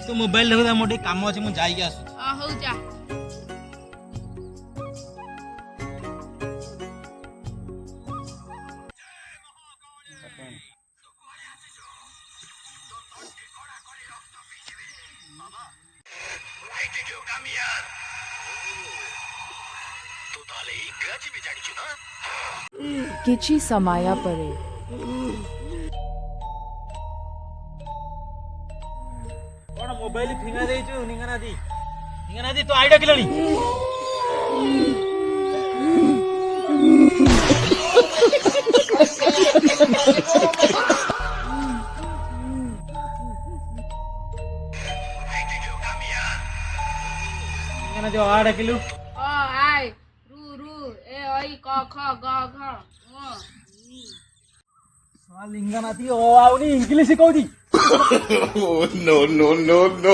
तू मोबाइल देखो मोटे काम अछि मु जाई के आसु हौ जा କିଛି ସମୟ ପରେ कोन मोबाइल फिंगा देइछु निंगना दी तो आइडा किलणी निंगना जो आडा किलु आय रु ए ओई क ख ग घ लिंगना दी ओ आउनी English कहूदी no, no, no, no.